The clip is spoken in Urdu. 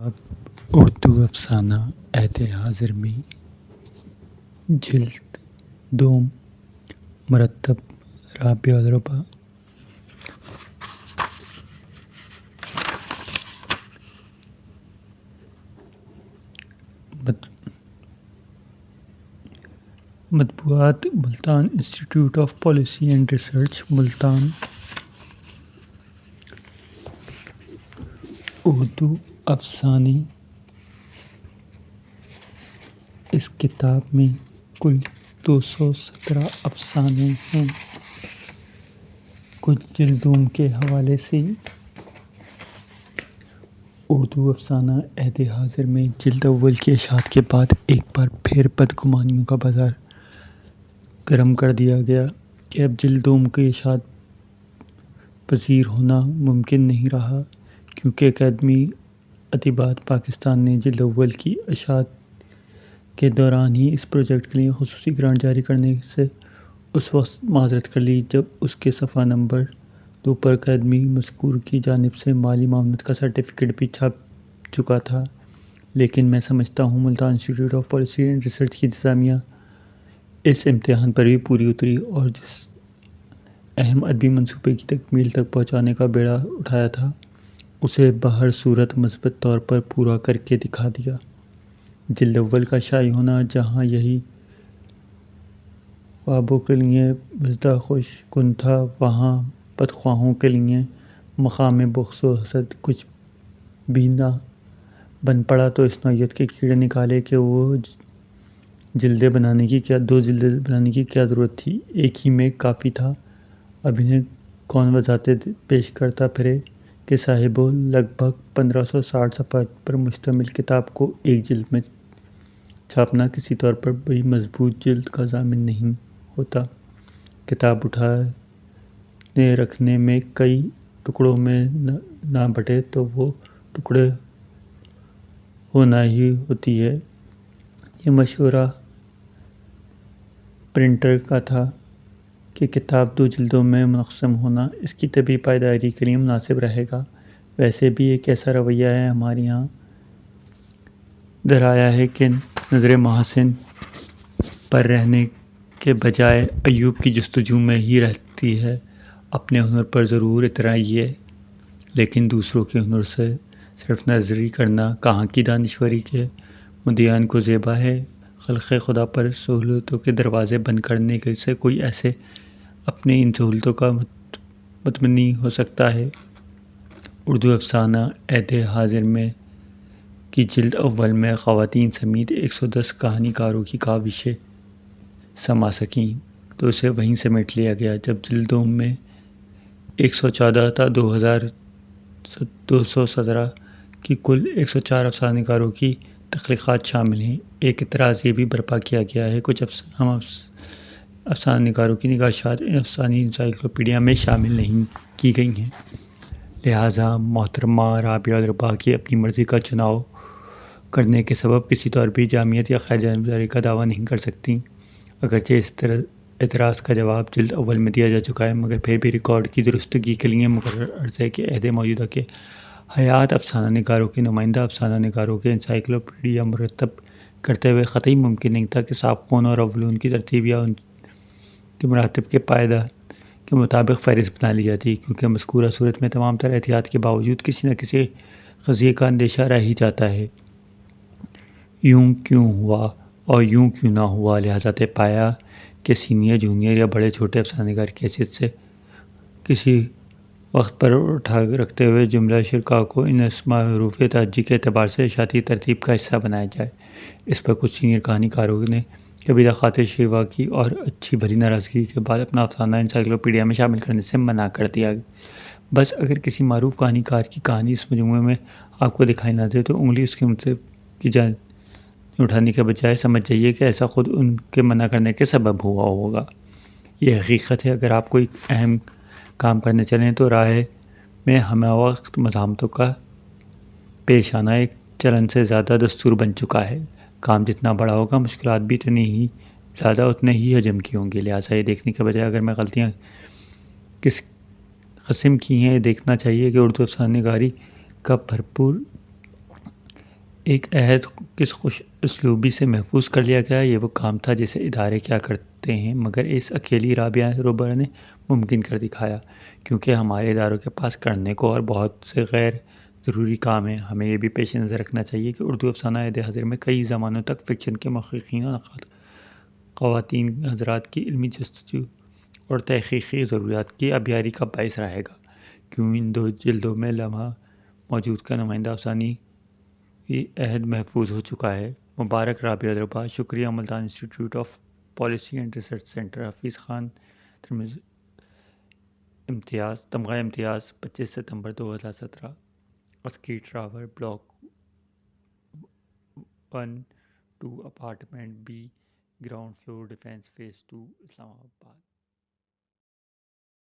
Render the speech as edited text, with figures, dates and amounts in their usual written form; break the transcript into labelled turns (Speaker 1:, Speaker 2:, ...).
Speaker 1: اردو افسانہ عہد حاضر میں جلد دوم مرتب رابع الربا مطبوعات Multan Institute of policy and Research Multan Urdu افسانے اس کتاب میں کل 217 افسانے ہیں۔ کچھ جلدوں کے حوالے سے اردو افسانہ عہد حاضر میں جلد اول کی اشاعت کے بعد ایک بار پھر بدگمانیوں کا بازار گرم کر دیا گیا کہ اب جلد دوم کی اشاعت پذیر ہونا ممکن نہیں رہا، کیونکہ اکیڈمی ادبیات پاکستان نے جلد اول کی اشاعت کے دوران ہی اس پروجیکٹ کے لیے خصوصی گرانٹ جاری کرنے سے اس وقت معذرت کر لی جب اس کے صفحہ نمبر 2 پر اکیڈمی مذکور کی جانب سے مالی معاونت کا سرٹیفکیٹ بھی چھپ چکا تھا۔ لیکن میں سمجھتا ہوں Multan Institute of policy and research کی انتظامیہ اس امتحان پر بھی پوری اتری اور جس اہم ادبی منصوبے کی تکمیل تک پہنچانے کا بیڑا اٹھایا تھا، اسے بہر صورت مثبت طور پر پورا کر کے دکھا دیا۔ جلد اول کا شائع ہونا جہاں یہی خوابوں کے لیے بزدہ خوش کن تھا، وہاں بدخواہوں کے لیے مقام بغض و حسد کچھ بھی نہ بن پڑا تو اس نوعیت کے کیڑے نکالے کہ وہ دو جلدیں بنانے کی کیا ضرورت تھی، ایک ہی میں کافی تھا۔ اب انہیں کون وضاحتیں پیش کرتا پھرے کہ صاحبو لگ بھگ 1560 صفحات پر مشتمل کتاب کو ایک جلد میں چھاپنا کسی طور پر بھی مضبوط جلد کا ضامن نہیں ہوتا۔ کتاب اٹھانے رکھنے میں کئی ٹکڑوں میں نہ بٹے تو وہ ٹکڑے ہونا ہی ہوتی ہے۔ یہ مشورہ پرنٹر کا تھا کہ کتاب 2 جلدوں میں منقسم ہونا اس کی طبعی پائیداری کے لیے مناسب رہے گا۔ ویسے بھی ایک ایسا رویہ ہے ہمارے یہاں در آیا ہے کہ نظر محسن پر رہنے کے بجائے عیوب کی جستجو میں ہی رہتی ہے۔ اپنے ہنر پر ضرور اترائیے، لیکن دوسروں کے ہنر سے صرف نظری کرنا کہاں کی دانشوری کے مدعیان کو زیبا ہے۔ خلق خدا پر سہولتوں کے دروازے بند کرنے سے کوئی ایسے اپنی ان سہولتوں کا متمنی ہو سکتا ہے۔ اردو افسانہ عہد حاضر میں کی جلد اول میں خواتین سمیت 110 کہانی کاروں کی کاوشیں سما سکیں تو اسے وہیں سمیٹ لیا گیا۔ جب جلد دوم میں 114 تا 2217 کی کل 104 افسانہ کاروں کی تخلیقات شامل ہیں۔ ایک اعتراض یہ بھی برپا کیا گیا ہے کچھ افسانہ نگاروں کی نگارشات افسانوی انسائکلوپیڈیا میں شامل نہیں کی گئی ہیں، لہٰذا محترمہ رابعہ الربا کی اپنی مرضی کا چناؤ کرنے کے سبب کسی طور بھی جامعیت یا غیر جانبداری کا دعویٰ نہیں کر سکتیں۔ اگرچہ اس اعتراض کا جواب جلد اول میں دیا جا چکا ہے، مگر پھر بھی ریکارڈ کی درستگی کے لیے مقرر عرض ہے کہ عہد موجودہ کے حیات افسانہ نگاروں کے نمائندہ افسانہ نگاروں کے انسائکلوپیڈیا مرتب کرتے ہوئے قطعی ممکن نہیں تھا کہ سابقون اور اولون کی ترتیب یا ان کے مراتب کے قاعدہ کے مطابق فہرست بنا لی جاتی، کیونکہ مذکورہ صورت میں تمام تر احتیاط کے باوجود کسی نہ کسی قضیے کا اندیشہ رہ ہی جاتا ہے۔ یوں کیوں ہوا اور یوں کیوں نہ ہوا، لہٰذا طے پایا کہ سینئر، جونیئر یا بڑے چھوٹے افسانہ نگار کی حیثیت سے کسی وقت پر اٹھا رکھتے ہوئے جملہ شرکاء کو ان اسماء حروف تہجی کے اعتبار سے اشاعتی ترتیب کا حصہ بنایا جائے۔ اس پر کچھ سینئر کہانی کاروں نے کبیرہ خاطر شیوا کی اور اچھی بھری ناراضگی کے بعد اپنا افسانہ انسائکلوپیڈیا میں شامل کرنے سے منع کر دیا۔ بس اگر کسی معروف کہانی کار کی کہانی اس مجموعے میں آپ کو دکھائی نہ دے تو انگلی اس کے منتخب کی جانب اٹھانے کے بجائے سمجھ جائیے کہ ایسا خود ان کے منع کرنے کے سبب ہوا ہوگا۔ یہ حقیقت ہے۔ اگر آپ کوئی اہم کام کرنے چلیں تو راہ میں ہمہ وقت مزاحمتوں کا پیش آنا ایک چلن سے زیادہ دستور بن چکا ہے۔ کام جتنا بڑا ہوگا، مشکلات بھی اتنے ہی حجم کی ہوں گی، لہٰذا یہ دیکھنے کے بجائے اگر میں غلطیاں کس قسم کی ہیں، یہ دیکھنا چاہیے کہ اردو افسانہ نگاری کا بھرپور ایک عہد کس خوش اسلوبی سے محفوظ کر لیا گیا، یہ وہ کام تھا جسے ادارے کیا کرتے ہیں مگر اس اکیلی رابعہ روبرا نے ممکن کر دکھایا، کیونکہ ہمارے اداروں کے پاس کرنے کو اور بہت سے غیر ضروری کام ہیں۔ ہمیں یہ بھی پیش نظر رکھنا چاہیے کہ اردو افسانہ عہد حاضر میں کئی زمانوں تک فکشن کے محققین اور خواتین حضرات کی علمی جستجو اور تحقیقی ضروریات کی ابیاری کا باعث رہے گا۔ کیوں ان 2 جلدوں میں لمحہ موجود کا نمائندہ افسانوی عہد محفوظ ہو چکا ہے۔ مبارک رابعہ روبرا۔ شکریہ Multan institute of policy and research centre. Hafiz Khan Tirmiz. Tamgha Imtiaz 25 ستمبر 2017۔ Askari tower, block 1-2، apartment B, ground floor, defence phase 2، اسلام آباد۔